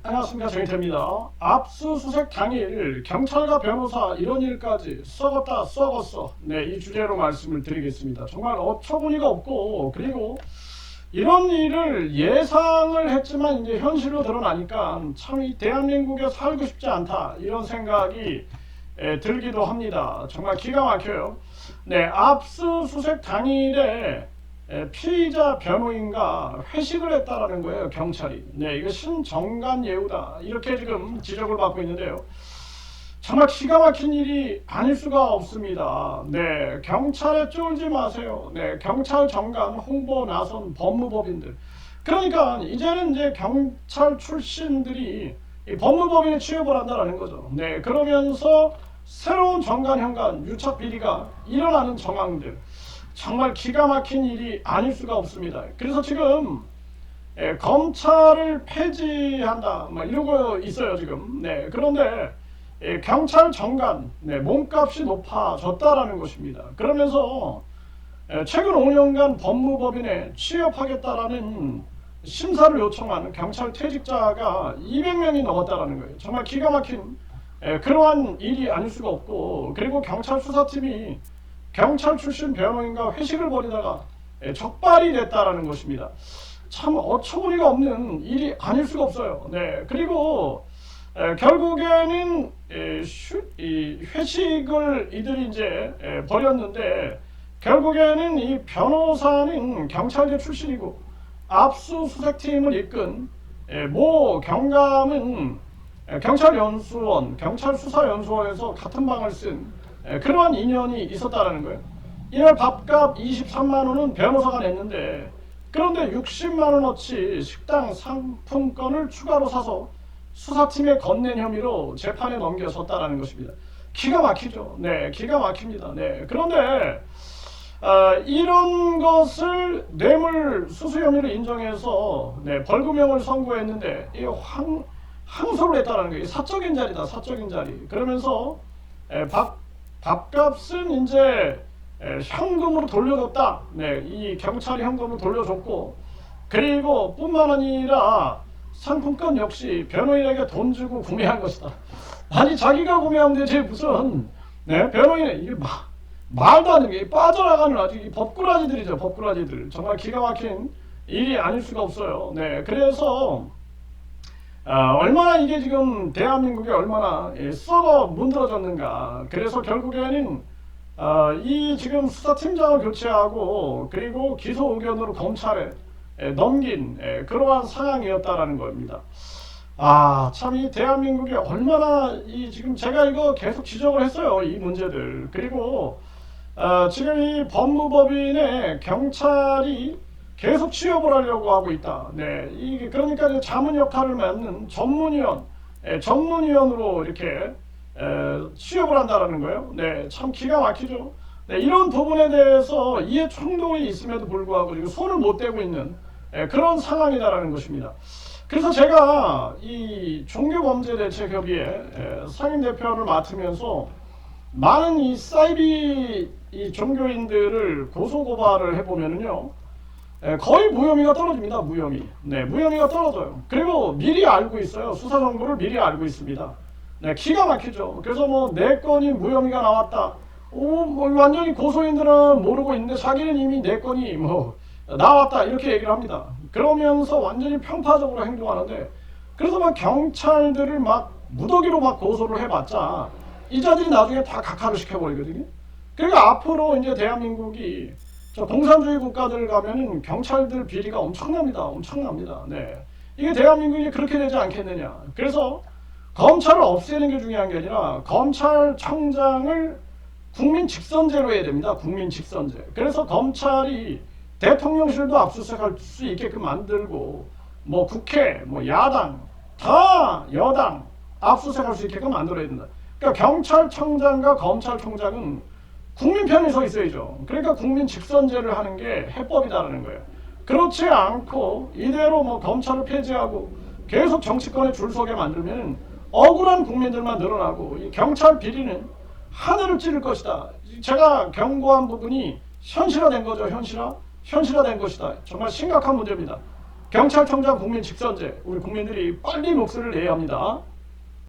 안녕하십니까, 정희태입니다. 압수수색 당일 경찰과 변호사 이런 일까지 썩었다 썩었어. 네, 이 주제로 말씀을 드리겠습니다. 정말 어처구니가 없고, 그리고 이런 일을 예상을 했지만 이제 현실로 드러나니까 참 이 대한민국에 살고 싶지 않다, 이런 생각이 들기도 합니다. 정말 기가 막혀요. 네, 압수수색 당일에 피의자 변호인과 회식을 했다라는 거예요, 경찰이. 네, 이거 신정관 예우다, 이렇게 지금 지적을 받고 있는데요. 정말 기가 막힌 일이 아닐 수가 없습니다. 네, 경찰에 쫄지 마세요. 네, 경찰 정관 홍보 나선 법무법인들. 그러니까 이제는 이제 경찰 출신들이 이 법무법인에 취업을 한다라는 거죠. 네, 그러면서 새로운 정관 현관 유착 비리가 일어나는 정황들. 정말 기가 막힌 일이 아닐 수가 없습니다. 그래서 지금 검찰을 폐지한다, 뭐 이러고 있어요 지금. 네, 그런데 경찰 정관, 몸값이 높아졌다라는 것입니다. 그러면서 최근 5년간 법무법인에 취업하겠다라는 심사를 요청하는 경찰 퇴직자가 200명이 넘었다라는 거예요. 정말 기가 막힌 그러한 일이 아닐 수가 없고, 그리고 경찰 수사팀이 경찰 출신 변호인과 회식을 벌이다가 적발이 됐다라는 것입니다. 참 어처구니가 없는 일이 아닐 수가 없어요. 네, 그리고 결국에는 이 회식을 이들이 이제 벌였는데, 결국에는 이 변호사는 경찰계 출신이고 압수수색팀을 이끈 모 경감은 경찰연수원, 경찰수사연수원에서 같은 방을 쓴 그러한 인연이 있었다라는 거예요. 이날 밥값 23만 원은 변호사가 냈는데, 그런데 60만 원어치 식당 상품권을 추가로 사서 수사팀에 건넨 혐의로 재판에 넘겨졌다라는 것입니다. 기가 막히죠. 네, 기가 막힙니다. 네, 그런데 이런 것을 뇌물 수수 혐의로 인정해서 벌금형을 선고했는데 이 항소를 했다는 거예요. 사적인 자리다, 사적인 자리. 그러면서 밥값은 이제 현금으로 돌려줬다. 네, 이 경찰이 현금으로 돌려줬고, 그리고 뿐만 아니라 상품권 역시 변호인에게 돈 주고 구매한 것이다. 아니, 자기가 구매한 데지 무슨 변호인에 이게 말도 안 되는 게 빠져나가는 아주 이 법꾸라지들이죠, 법꾸라지들. 정말 기가 막힌 일이 아닐 수가 없어요. 네, 그래서 얼마나 이게 지금 대한민국에 얼마나 썩어 문드러졌는가. 그래서 결국에는 이 지금 수사팀장을 교체하고, 그리고 기소 의견으로 검찰에 넘긴 그러한 상황이었다라는 겁니다. 참 이 대한민국이 얼마나 이 지금 제가 이거 계속 지적을 했어요, 이 문제들. 그리고 지금 이 법무법인에 경찰이 계속 취업을 하려고 하고 있다. 네, 이게 그러니까 자문 역할을 맡는 전문위원으로 이렇게 취업을 한다라는 거예요. 네, 참 기가 막히죠. 네, 이런 부분에 대해서 이해 충돌이 있음에도 불구하고 지금 손을 못 대고 있는 그런 상황이다라는 것입니다. 그래서 제가 이 종교범죄대책협의회 상임대표를 맡으면서 많은 이 사이비 이 종교인들을 고소고발을 해보면은요, 거의 무혐의가 떨어집니다. 무혐의가 떨어져요. 그리고 미리 알고 있어요. 수사 정보를 미리 알고 있습니다. 네, 기가 막히죠. 그래서 뭐 4건이 무혐의가 나왔다. 뭐 완전히 고소인들은 모르고 있는데 자기는 이미 4건이 뭐 나왔다, 이렇게 얘기를 합니다. 그러면서 완전히 편파적으로 행동하는데, 그래서 막 경찰들을 막 무더기로 막 고소를 해봤자 이 자들이 나중에 다 각하를 시켜버리거든요. 그러니까 앞으로 이제 대한민국이 공산주의 국가들 가면은 경찰들 비리가 엄청납니다. 네, 이게 대한민국이 그렇게 되지 않겠느냐. 그래서 검찰을 없애는 게 중요한 게 아니라 검찰청장을 국민 직선제로 해야 됩니다. 국민 직선제. 그래서 검찰이 대통령실도 압수수색할 수 있게끔 만들고, 뭐 국회, 뭐 야당, 다 여당 압수수색할 수 있게끔 만들어야 된다. 그러니까 경찰청장과 검찰총장은 국민 편에 서 있어야죠. 그러니까 국민 직선제를 하는 게 해법이다라는 거예요. 그렇지 않고 이대로 뭐 검찰을 폐지하고 계속 정치권에 줄 서게 만들면 억울한 국민들만 늘어나고 이 경찰 비리는 하늘을 찌를 것이다. 제가 경고한 부분이 현실화된 거죠. 현실화된 것이다. 정말 심각한 문제입니다. 경찰청장 국민 직선제, 우리 국민들이 빨리 목소리를 내야 합니다.